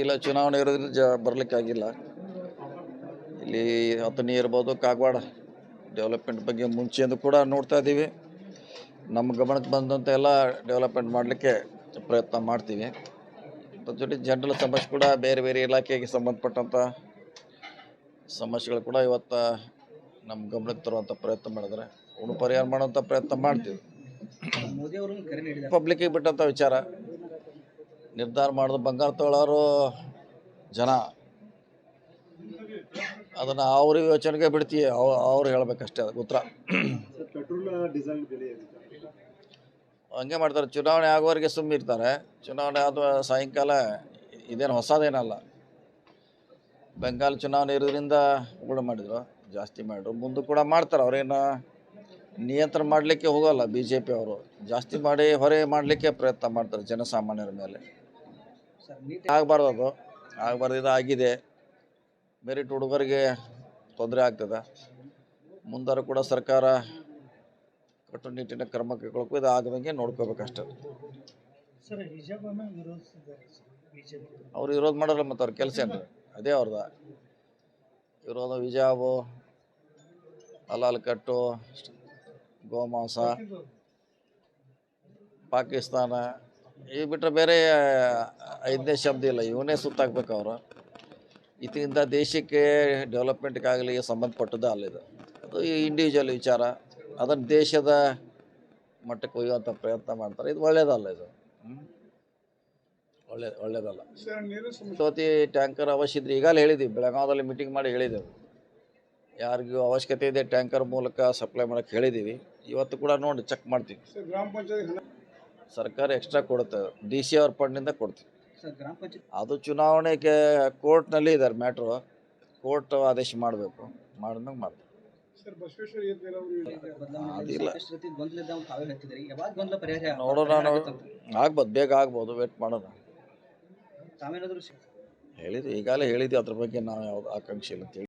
ಇಲ್ಲ, ಚುನಾವಣೆ ಇರೋದ್ರಿಂದ ಬರಲಿಕ್ಕಾಗಿಲ್ಲ. ಇಲ್ಲಿ ಹತ್ತನೇ ಇರ್ಬೋದು, ಕಾಗವಾಡ ಡೆವಲಪ್ಮೆಂಟ್ ಬಗ್ಗೆ ಮುಂಚೆಯಿಂದ ಕೂಡ ನೋಡ್ತಾ ಇದ್ದೀವಿ. ನಮ್ಮ ಗಮನಕ್ಕೆ ಬಂದಂಥ ಎಲ್ಲ ಡೆವಲಪ್ಮೆಂಟ್ ಮಾಡಲಿಕ್ಕೆ ಪ್ರಯತ್ನ ಮಾಡ್ತೀವಿ. ಅದ್ರ ಜೊತೆ ಜನರಲ್ ಸಮಸ್ಯೆ ಕೂಡ ಬೇರೆ ಬೇರೆ ಇಲಾಖೆಗೆ ಸಂಬಂಧಪಟ್ಟಂಥ ಸಮಸ್ಯೆಗಳು ಕೂಡ ಇವತ್ತು ನಮ್ಮ ಗಮನಕ್ಕೆ ತರುವಂಥ ಪ್ರಯತ್ನ ಮಾಡಿದ್ರೆ ಅವನು ಪರಿಹಾರ ಮಾಡುವಂಥ ಪ್ರಯತ್ನ ಮಾಡ್ತೀವಿ. ಪಬ್ಲಿಕ್ಕಿಗೆ ಬಿಟ್ಟಂಥ ವಿಚಾರ ನಿರ್ಧಾರ ಮಾಡೋದು ಬಂಗಾರ ತಗೊಳ್ಳೋರು ಜನ, ಅದನ್ನು ಅವ್ರ ಯೋಚನೆಗೆ ಬಿಡ್ತೀವಿ. ಅವ್ರು ಹೇಳ್ಬೇಕಷ್ಟೇ ಅದಕ್ಕೆ ಉತ್ತರ. ಹಂಗೆ ಮಾಡ್ತಾರೆ. ಚುನಾವಣೆ ಆಗುವವರೆಗೆ ಸುಮ್ಮಿರ್ತಾರೆ. ಚುನಾವಣೆ ಆದ ಸಾಯಂಕಾಲ ಇದೇನು ಹೊಸದೇನಲ್ಲ. ಬೆಂಗಾಲ್ ಚುನಾವಣೆ ಇರೋದ್ರಿಂದ ಕೂಡ ಮಾಡಿದ್ರು, ಜಾಸ್ತಿ ಮಾಡಿದ್ರು, ಮುಂದೆ ಕೂಡ ಮಾಡ್ತಾರೆ. ಅವ್ರೇನು ನಿಯಂತ್ರಣ ಮಾಡಲಿಕ್ಕೆ ಹೋಗೋಲ್ಲ. BJP ಅವರು ಜಾಸ್ತಿ ಮಾಡಿ ಹೊರೆ ಮಾಡಲಿಕ್ಕೆ ಪ್ರಯತ್ನ ಮಾಡ್ತಾರೆ ಜನಸಾಮಾನ್ಯರ ಮೇಲೆ. ಆಗಬಾರ್ದು, ಅದು ಆಗಬಾರ್ದು. ಇದು ಆಗಿದೆ. ಮೆರಿಟ್ ಹುಡುಗರಿಗೆ ತೊಂದರೆ ಆಗ್ತದೆ. ಮುಂದಾರು ಕೂಡ ಸರ್ಕಾರ ಕಟ್ಟುನಿಟ್ಟಿನ ಕ್ರಮ ಕೈಗೊಳ್ಳಬೇಕು. ಇದು ಆಗದಂಗೆ ನೋಡ್ಕೋಬೇಕಷ್ಟೆ. ಅವ್ರು ವಿರೋಧ ಮಾಡೋಲ್ಲ, ಮತ್ತು ಅವ್ರ ಕೆಲಸ ಏನು ಅದೇ ಅವ್ರದ ವಿರೋಧ. ಹಿಜಾಬು, ಹಲಾಲ್ ಕಟ್ಟು, ಗೋಮಾಂಸ, ಪಾಕಿಸ್ತಾನ, ಈ ಬಿಟ್ಟರೆ ಬೇರೆ 5ನೇ ಶಬ್ದ ಇಲ್ಲ. ಇವನೇ ಸುತ್ತಾಕ್ಬೇಕು ಅವರು. ಇದರಿಂದ ದೇಶಕ್ಕೆ ಡೆವಲಪ್ಮೆಂಟ್ಗಾಗಲಿ ಸಂಬಂಧಪಟ್ಟದ್ದು ಅಲ್ಲಿದೆ. ಅದು ಇಂಡಿವಿಜುವಲ್ ವಿಚಾರ. ಅದನ್ನು ದೇಶದ ಮಟ್ಟಕ್ಕೆ ಒಯ್ಯುವಂಥ ಪ್ರಯತ್ನ ಮಾಡ್ತಾರೆ. ಇದು ಒಳ್ಳೆಯದಲ್ಲ. ಇದು ಒಳ್ಳೆಯದಲ್ಲ. ಸೋತಿ ಟ್ಯಾಂಕರ್ ಅವಶ್ಯ ಇದ್ರೆ ಈಗಾಗಲೇ ಹೇಳಿದ್ದೀವಿ. ಬೆಳಗಾವದಲ್ಲಿ ಮೀಟಿಂಗ್ ಮಾಡಿ ಹೇಳಿದ್ದೆವು. ಯಾರಿಗೂ ಅವಶ್ಯಕತೆ ಇದೆ ಟ್ಯಾಂಕರ್ ಮೂಲಕ ಸಪ್ಲೈ ಮಾಡೋಕ್ಕೆ ಹೇಳಿದ್ದೀವಿ. ಇವತ್ತು ಕೂಡ ನೋಡಿ ಚೆಕ್ ಮಾಡ್ತೀವಿ. ಸರ್ಕಾರ ಎಕ್ಸ್ಟ್ರಾ ಕೊಡುತ್ತೆ. DC ಅವ್ರ ಫಂಡ್ನಿಂದ ಕೊಡ್ತೀವಿ. ಅದು ಚುನಾವಣೆಗೆ ಕೋರ್ಟ್ನಲ್ಲಿ ಇದ್ದಾರೆ ಮ್ಯಾಟ್ರು. ಕೋರ್ಟ್ ಆದೇಶ ಮಾಡಬೇಕು. ಮಾಡಿದ್ಮೇಲೆ ಮಾಡ್ತೀವಿ. ಅದಿಲ್ಲ, ನೋಡೋಣ. ಆಗ್ಬೋದು, ಬೇಗ ಆಗ್ಬೋದು. ವೇಟ್ ಮಾಡೋಣ. ಹೇಳಿದ್ವಿ, ಈಗಾಗಲೇ ಹೇಳಿದ್ವಿ. ಅದ್ರ ಬಗ್ಗೆ ನಾವು ಯಾವ್ದು ಆಕಾಂಕ್ಷೆ ಇಲ್ಲ ಅಂತ ಹೇಳಿ.